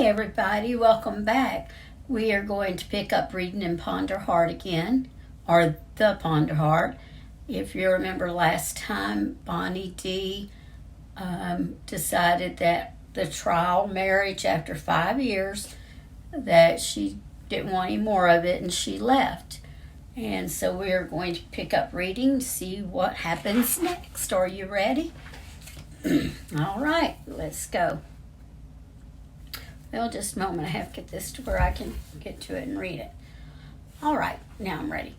everybody, welcome back. We are going to pick up reading in Ponder Heart again, or the Ponder Heart. If you remember last time, Bonnie D decided that the trial marriage after 5 years, that she didn't want any more of it and she left. And so we are going to pick up reading, see what happens next. Are you ready? All right, let's go. Well, just a moment. I have to get this to where I can get to it and read it. All right, now I'm ready.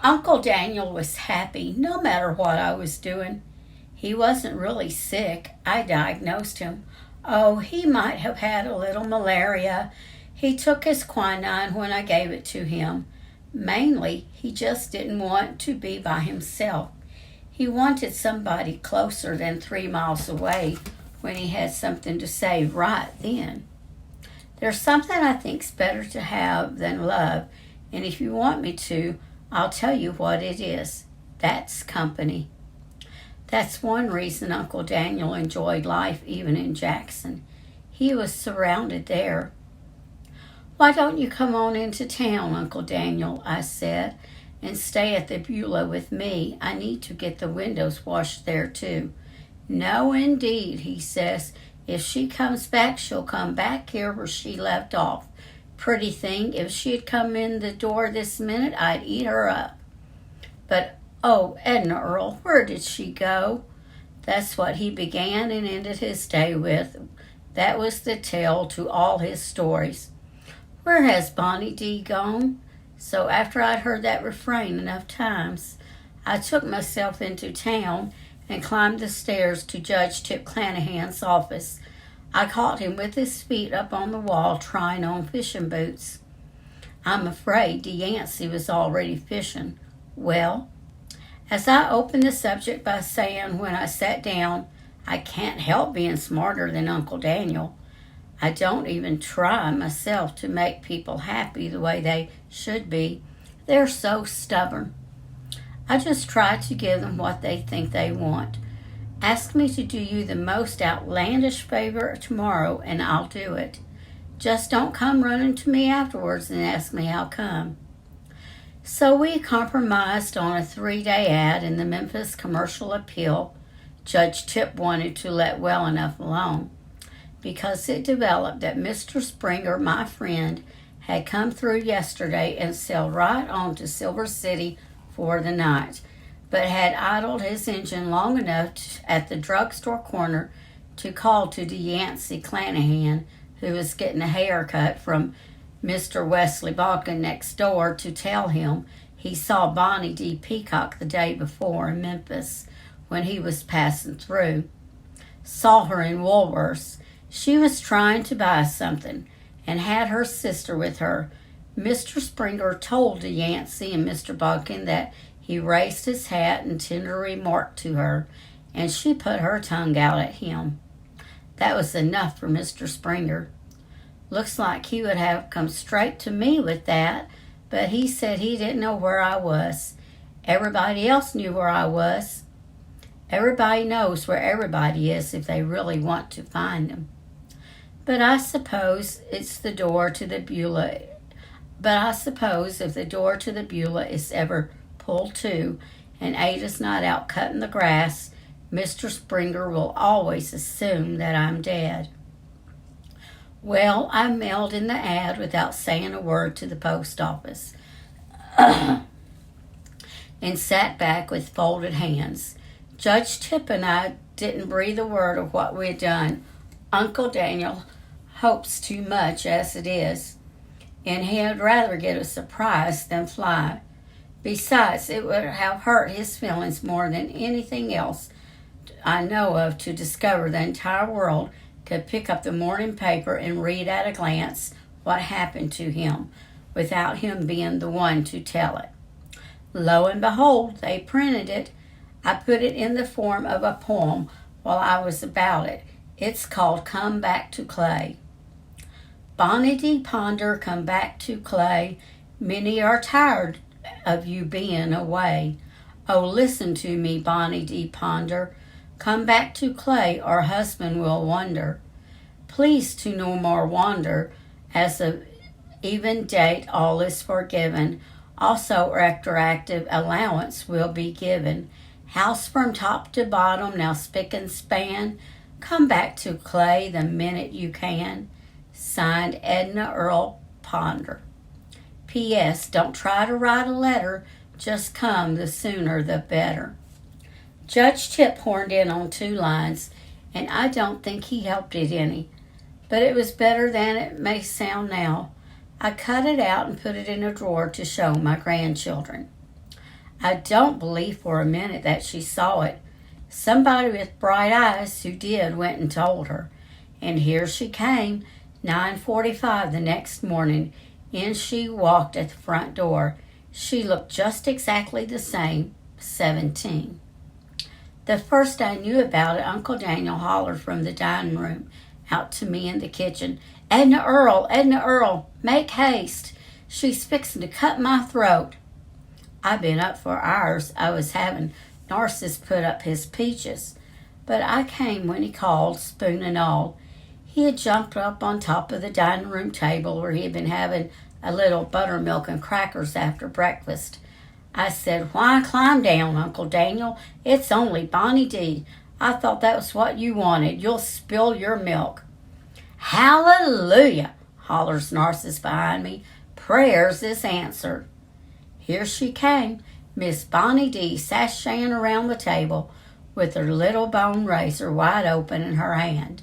Uncle Daniel was happy no matter what I was doing. He wasn't really sick. I diagnosed him. Oh, he might have had a little malaria. He took his quinine when I gave it to him. Mainly, he just didn't want to be by himself. He wanted somebody closer than 3 miles away when he had something to say right then. There's something I think's better to have than love, and if you want me to, I'll tell you what it is. That's company. That's one reason Uncle Daniel enjoyed life even in Jackson. He was surrounded there. Why don't you come on into town, Uncle Daniel, I said, and stay at the Beulah with me. I need to get the windows washed there too. No, indeed, he says. If she comes back, she'll come back here where she left off. Pretty thing, if she'd come in the door this minute, I'd eat her up. But, oh, Edna Earl, where did she go? That's what he began and ended his day with. That was the tale to all his stories. Where has Bonnie D gone? So after I'd heard that refrain enough times, I took myself into town and climbed the stairs to Judge Tip Clanahan's office. I caught him with his feet up on the wall trying on fishing boots. I'm afraid Yancey was already fishing. Well, as I opened the subject by saying when I sat down, I can't help being smarter than Uncle Daniel. I don't even try myself to make people happy the way they should be. They're so stubborn. I just try to give them what they think they want. Ask me to do you the most outlandish favor tomorrow, and I'll do it. Just don't come running to me afterwards and ask me how come. So we compromised on a 3-day ad in the Memphis Commercial Appeal. Judge Tip wanted to let well enough alone, because it developed that Mr. Springer, my friend, had come through yesterday and sailed right on to Silver City for the night, but had idled his engine long enough at the drugstore corner to call to Yancey Clanahan, who was getting a haircut from Mr. Wesley Bodkin next door, to tell him he saw Bonnie D. Peacock the day before in Memphis when he was passing through. Saw her in Woolworth's. She was trying to buy something and had her sister with her. Mr. Springer told Yancey and Mr. Bodkin that he raised his hat and tender remarked to her, and she put her tongue out at him. That was enough for Mr. Springer. Looks like he would have come straight to me with that, but he said he didn't know where I was. Everybody else knew where I was. Everybody knows where everybody is if they really want to find them. But I suppose it's the door to the Beulah. But I suppose if the door to the Beulah is ever pulled to, and Ada's not out cutting the grass, Mr. Springer will always assume that I'm dead. Well, I mailed in the ad without saying a word to the post office, and sat back with folded hands. Judge Tip and I didn't breathe a word of what we'd done. Uncle Daniel hopes too much as it is, and he'd rather get a surprise than fly. Besides, it would have hurt his feelings more than anything else I know of to discover the entire world could pick up the morning paper and read at a glance what happened to him without him being the one to tell it. Lo and behold, they printed it. I put it in the form of a poem while I was about it. It's called Come Back to Clay. Bonnie D. Ponder, come back to Clay. Many are tired of you being away. Oh, listen to me, Bonnie D. Ponder. Come back to Clay, or husband will wonder. Please to no more wander, as of even date all is forgiven. Also retroactive allowance will be given. House from top to bottom, now spick and span. Come back to Clay the minute you can. Signed, Edna Earl Ponder. P.S. Don't try to write a letter. Just come, the sooner the better. Judge Tip horned in on 2 lines, and I don't think he helped it any. But it was better than it may sound now. I cut it out and put it in a drawer to show my grandchildren. I don't believe for a minute that she saw it. Somebody with bright eyes who did went and told her. And here she came, 9:45 the next morning. In she walked at the front door. She looked just exactly the same, 17. The first I knew about it, Uncle Daniel hollered from the dining room out to me in the kitchen, Edna Earl, make haste. She's fixing to cut my throat. I've been up for hours. I was having Narcissus put up his peaches. But I came when he called, spoon and all. He had jumped up on top of the dining room table where he had been having a little buttermilk and crackers after breakfast. I said, why climb down, Uncle Daniel? It's only Bonnie D. I thought that was what you wanted. You'll spill your milk. Hallelujah, hollers Narcissus behind me. Prayers is answered. Here she came, Miss Bonnie D, sashaying around the table with her little bone razor wide open in her hand.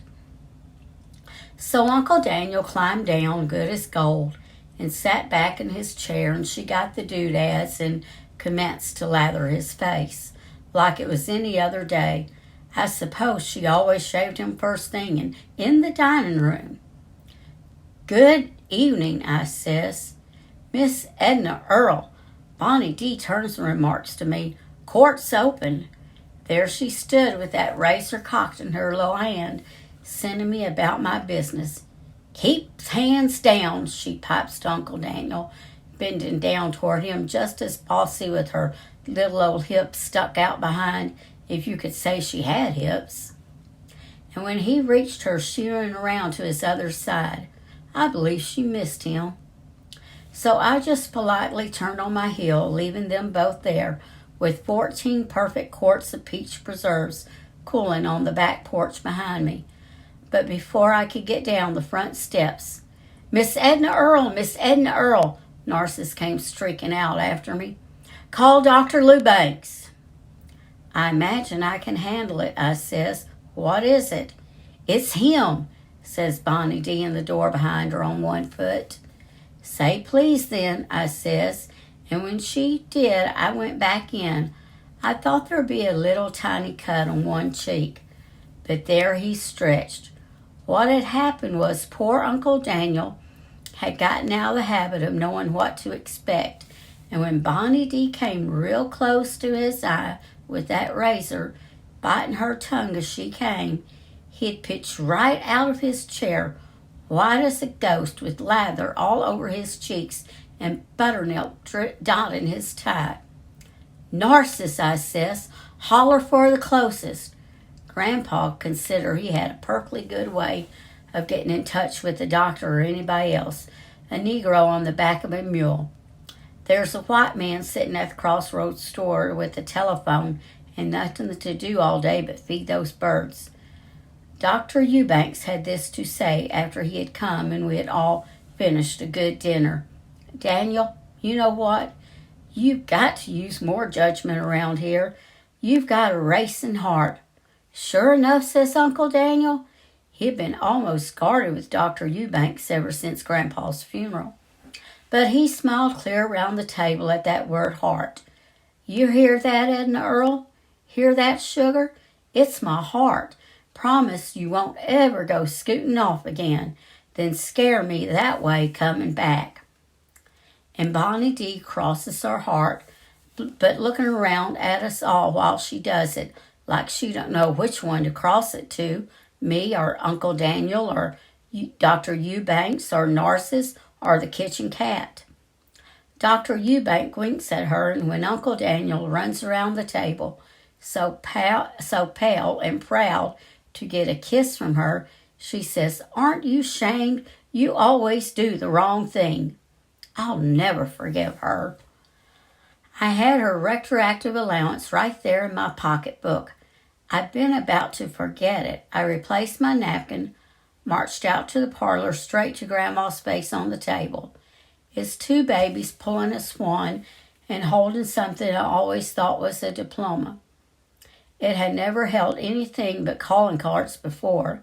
So Uncle Daniel climbed down, good as gold, and sat back in his chair, and she got the doodads and commenced to lather his face like it was any other day. I suppose she always shaved him first thing and in the dining room. Good evening, I says. Miss Edna Earl. Bonnie D turns and remarks to me, court's open. There she stood with that razor cocked in her little hand, sending me about my business. Keep hands down, she pipes to Uncle Daniel, bending down toward him just as bossy with her little old hips stuck out behind, if you could say she had hips. And when he reached her shearing around to his other side, I believe she missed him. So I just politely turned on my heel, leaving them both there with 14 perfect quarts of peach preserves cooling on the back porch behind me. But before I could get down the front steps, Miss Edna Earl, Narcissus came streaking out after me. Call Dr. Lubanks. I imagine I can handle it, I says. What is it? It's him, says Bonnie D in the door behind her on one foot. Say please then, I says, and when she did, I went back in. I thought there'd be a little tiny cut on one cheek, but there he stretched. What had happened was poor Uncle Daniel had gotten out of the habit of knowing what to expect, and when Bonnie D came real close to his eye with that razor, biting her tongue as she came, he'd pitched right out of his chair, white as a ghost, with lather all over his cheeks and buttermilk dotting his tie. Narcissus, I says, holler for the closest. Grandpa considered he had a perfectly good way of getting in touch with the doctor or anybody else, a Negro on the back of a mule. There's a white man sitting at the crossroads store with a telephone and nothing to do all day but feed those birds. Dr. Eubanks had this to say after he had come and we had all finished a good dinner. Daniel, you know what? You've got to use more judgment around here. You've got a racing heart. Sure enough, says Uncle Daniel. He'd been almost guarded with Dr. Eubanks ever since Grandpa's funeral. But he smiled clear around the table at that word heart. You hear that, Edna Earl? Hear that, sugar? It's my heart. Promise you won't ever go scooting off again, then scare me that way coming back. And Bonnie D crosses her heart, but looking around at us all while she does it, like she don't know which one to cross it to, me or Uncle Daniel or Dr. Eubanks or Narcissus or the kitchen cat. Dr. Eubank winks at her, and when Uncle Daniel runs around the table, so pale and proud to get a kiss from her, She says, "Aren't you ashamed? You always do the wrong thing." I'll never forgive her. I had her retroactive allowance right there in my pocketbook. I'd been about to forget it. I replaced my napkin, marched out to the parlor straight to Grandma's space on the table. It's two babies pulling a swan and holding something I always thought was a diploma. It had never held anything but calling cards before.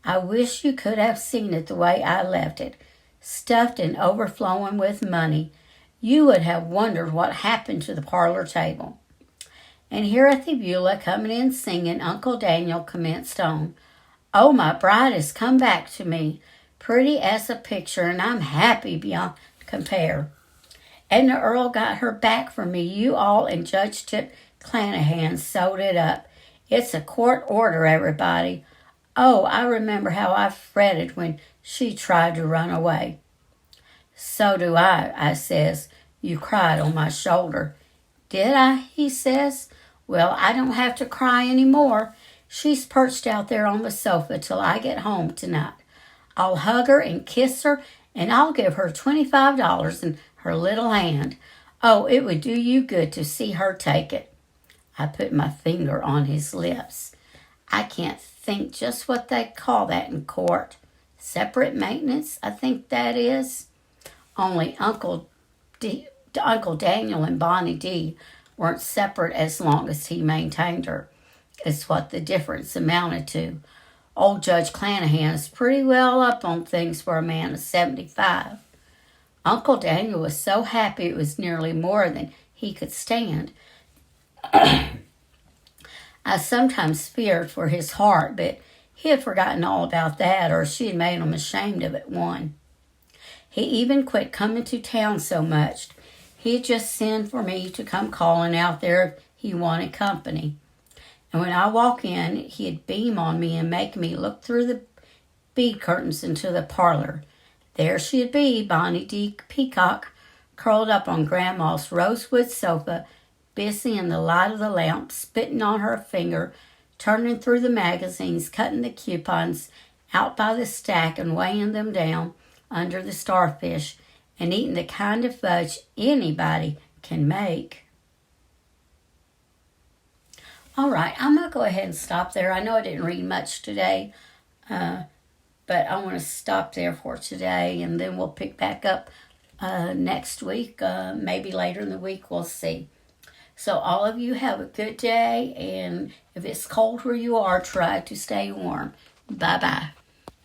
I wish you could have seen it the way I left it, stuffed and overflowing with money. You would have wondered what happened to the parlor table. And here at the Beulah, coming in singing, Uncle Daniel commenced on, "Oh, my bride has come back to me, pretty as a picture, and I'm happy beyond compare. And the Earl got her back for me. You all and Judge Tip Clanahan sewed it up. It's a court order, everybody. Oh, I remember how I fretted when she tried to run away." "So do I says. "You cried on my shoulder." "Did I?" he says. "Well, I don't have to cry any more. She's perched out there on the sofa till I get home tonight. I'll hug her and kiss her, and I'll give her $25 in her little hand. Oh, it would do you good to see her take it." I put my finger on his lips. I can't think just what they call that in court. Separate maintenance, I think that is. Only Uncle Daniel and Bonnie D weren't separate as long as he maintained her. It's what the difference amounted to. Old Judge Clanahan is pretty well up on things for a man of 75. Uncle Daniel was so happy it was nearly more than he could stand. I sometimes feared for his heart, but he had forgotten all about that, or she had made him ashamed of it one. He even quit coming to town so much. He'd just send for me to come calling out there if he wanted company. And when I walk in, he'd beam on me and make me look through the bead curtains into the parlor. There she'd be, Bonnie D. Peacock, curled up on Grandma's rosewood sofa, busy in the light of the lamp, spitting on her finger, turning through the magazines, cutting the coupons out by the stack and weighing them down under the starfish, and eating the kind of fudge anybody can make. All right, I'm going to go ahead and stop there. I know I didn't read much today, but I want to stop there for today, and then we'll pick back up next week, maybe later in the week, we'll see. So all of you have a good day, and if it's cold where you are, try to stay warm. Bye-bye.